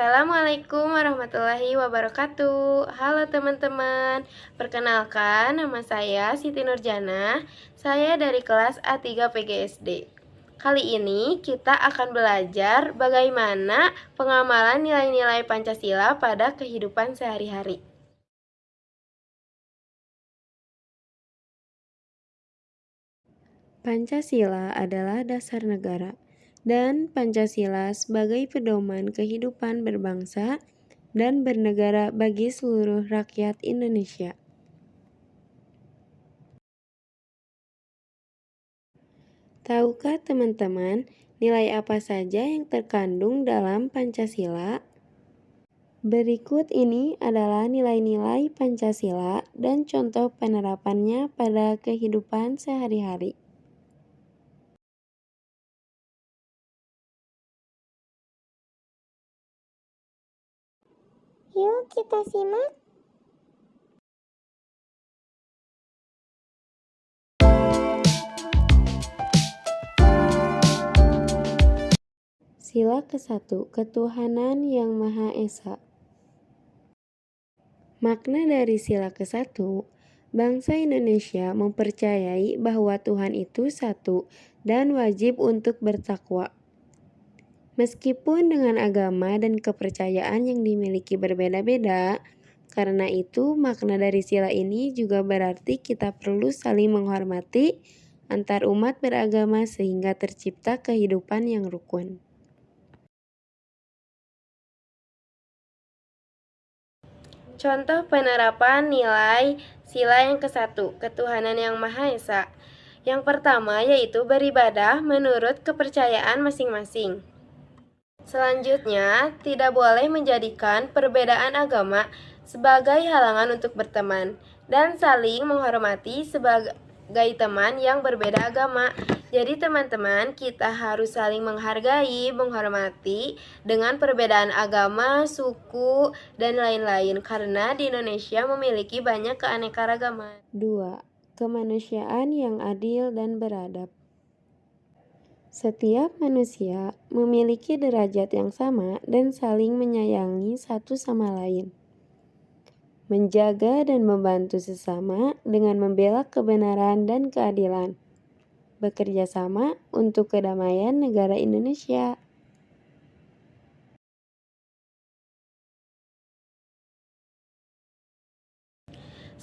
Assalamualaikum warahmatullahi wabarakatuh. Halo teman-teman, perkenalkan nama saya Siti Nurjana. Saya dari kelas A3 PGSD. Kali ini kita akan belajar bagaimana pengamalan nilai-nilai Pancasila pada kehidupan sehari-hari. Pancasila adalah dasar negara, dan Pancasila sebagai pedoman kehidupan berbangsa dan bernegara bagi seluruh rakyat Indonesia. Tahukah teman-teman nilai apa saja yang terkandung dalam Pancasila? Berikut ini adalah nilai-nilai Pancasila dan contoh penerapannya pada kehidupan sehari-hari. Yuk kita simak. Sila ke-1, Ketuhanan Yang Maha Esa. Makna dari sila ke-1, bangsa Indonesia mempercayai bahwa Tuhan itu satu dan wajib untuk bertakwa. Meskipun dengan agama dan kepercayaan yang dimiliki berbeda-beda, karena itu makna dari sila ini juga berarti kita perlu saling menghormati antar umat beragama sehingga tercipta kehidupan yang rukun. Contoh penerapan nilai sila yang ke-1, Ketuhanan Yang Maha Esa. Yang pertama yaitu beribadah menurut kepercayaan masing-masing. Selanjutnya, tidak boleh menjadikan perbedaan agama sebagai halangan untuk berteman dan saling menghormati sebagai teman yang berbeda agama. Jadi teman-teman, kita harus saling menghargai, menghormati dengan perbedaan agama, suku, dan lain-lain karena di Indonesia memiliki banyak keanekaragaman. 2. Kemanusiaan yang adil dan beradab. Setiap manusia memiliki derajat yang sama dan saling menyayangi satu sama lain. Menjaga dan membantu sesama dengan membela kebenaran dan keadilan. Bekerja sama untuk kedamaian negara Indonesia.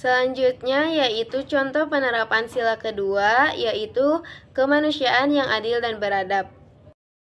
Selanjutnya yaitu contoh penerapan sila kedua, yaitu kemanusiaan yang adil dan beradab.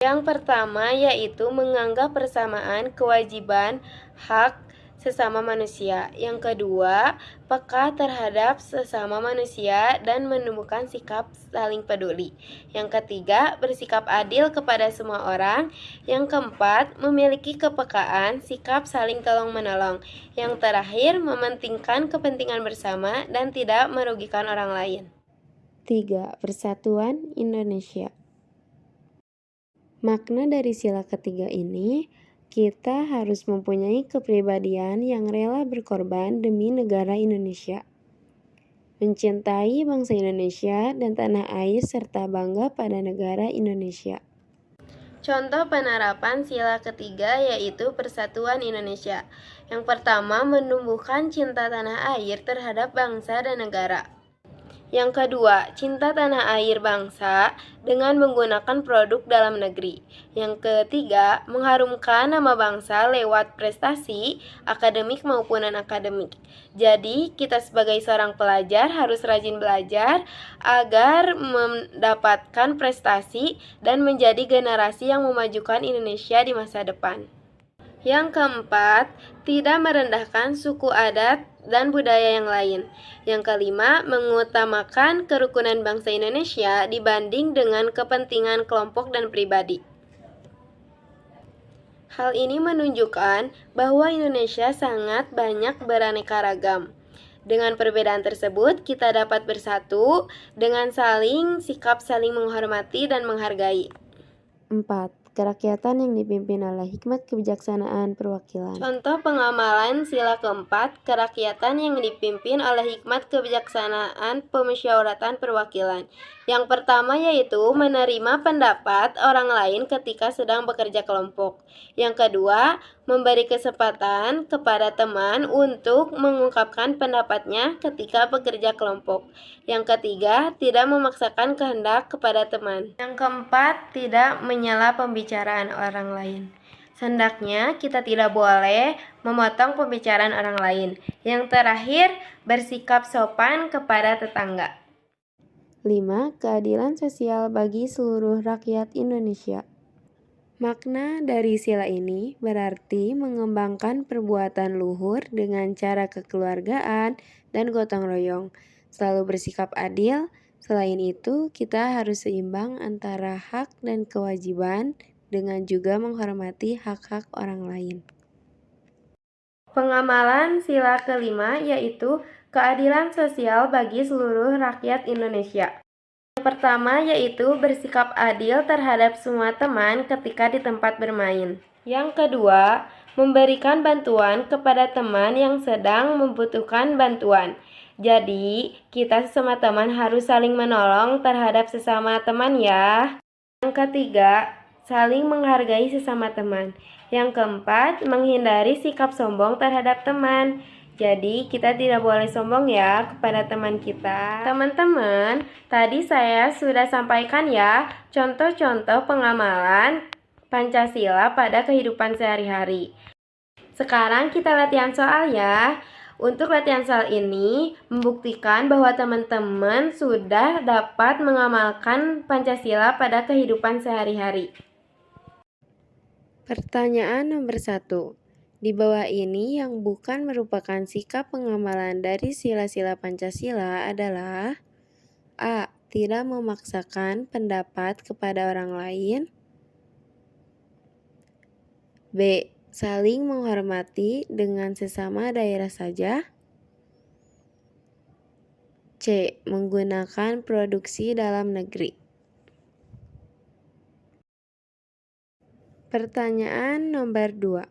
Yang pertama yaitu menganggap persamaan kewajiban hak sesama manusia. Yang kedua, peka terhadap sesama manusia dan menumbuhkan sikap saling peduli. Yang ketiga, bersikap adil kepada semua orang. Yang keempat, memiliki kepekaan, sikap saling tolong-menolong. Yang terakhir, mementingkan kepentingan bersama dan tidak merugikan orang lain. 3. Persatuan Indonesia. Makna dari sila ketiga ini, kita harus mempunyai kepribadian yang rela berkorban demi negara Indonesia. Mencintai bangsa Indonesia dan tanah air serta bangga pada negara Indonesia. Contoh penerapan sila ketiga yaitu Persatuan Indonesia. Yang pertama, menumbuhkan cinta tanah air terhadap bangsa dan negara. Yang kedua, cinta tanah air bangsa dengan menggunakan produk dalam negeri. Yang ketiga, mengharumkan nama bangsa lewat prestasi akademik maupun non-akademik. Jadi, kita sebagai seorang pelajar harus rajin belajar agar mendapatkan prestasi dan menjadi generasi yang memajukan Indonesia di masa depan. Yang keempat, tidak merendahkan suku adat dan budaya yang lain. Yang kelima, mengutamakan kerukunan bangsa Indonesia dibanding dengan kepentingan kelompok dan pribadi. Hal ini menunjukkan bahwa Indonesia sangat banyak beraneka ragam. Dengan perbedaan tersebut, kita dapat bersatu dengan sikap saling menghormati dan menghargai. 4. kerakyatan yang dipimpin oleh hikmat kebijaksanaan perwakilan. Contoh pengamalan sila keempat, kerakyatan yang dipimpin oleh hikmat kebijaksanaan pemusyawaratan perwakilan. Yang pertama yaitu menerima pendapat orang lain ketika sedang bekerja kelompok. Yang kedua, memberi kesempatan kepada teman untuk mengungkapkan pendapatnya ketika bekerja kelompok. Yang ketiga, tidak memaksakan kehendak kepada teman. Yang keempat, tidak menyela pembicaraan orang lain. Hendaknya kita tidak boleh memotong pembicaraan orang lain. Yang terakhir, bersikap sopan kepada tetangga. 5. Keadilan sosial bagi seluruh rakyat Indonesia. Makna dari sila ini berarti mengembangkan perbuatan luhur dengan cara kekeluargaan dan gotong royong, selalu bersikap adil. Selain itu, kita harus seimbang antara hak dan kewajiban dengan juga menghormati hak-hak orang lain. Pengamalan sila kelima yaitu keadilan sosial bagi seluruh rakyat Indonesia. Yang pertama yaitu bersikap adil terhadap semua teman ketika di tempat bermain. Yang kedua, memberikan bantuan kepada teman yang sedang membutuhkan bantuan. Jadi, kita sesama teman harus saling menolong terhadap sesama teman ya. Yang ketiga, saling menghargai sesama teman. Yang keempat, menghindari sikap sombong terhadap teman. Jadi, kita tidak boleh sombong ya kepada teman kita. Teman-teman, tadi saya sudah sampaikan ya contoh-contoh pengamalan Pancasila pada kehidupan sehari-hari. Sekarang kita latihan soal ya. Untuk latihan soal ini membuktikan bahwa teman-teman sudah dapat mengamalkan Pancasila pada kehidupan sehari-hari. Pertanyaan nomor 1. Di bawah ini yang bukan merupakan sikap pengamalan dari sila-sila Pancasila adalah A. Tidak memaksakan pendapat kepada orang lain. B. Saling menghormati dengan sesama daerah saja. C. Menggunakan produksi dalam negeri. Pertanyaan nomor 2.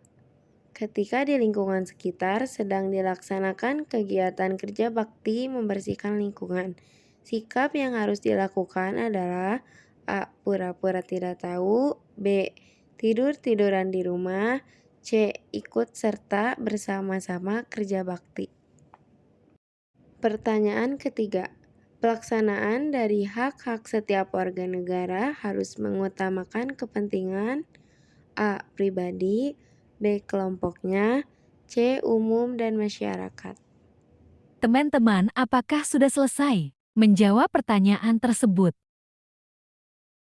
Ketika di lingkungan sekitar sedang dilaksanakan kegiatan kerja bakti membersihkan lingkungan, sikap yang harus dilakukan adalah A. Pura-pura tidak tahu. B. Tidur-tiduran di rumah. C. Ikut serta bersama-sama kerja bakti. Pertanyaan ketiga. Pelaksanaan dari hak-hak setiap warga negara harus mengutamakan kepentingan A. Pribadi. B. Kelompoknya. C. Umum dan masyarakat. Teman-teman, apakah sudah selesai menjawab pertanyaan tersebut?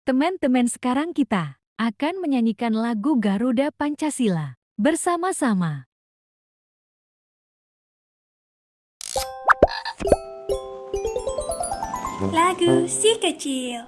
Teman-teman, sekarang kita akan menyanyikan lagu Garuda Pancasila bersama-sama. Lagu si kecil.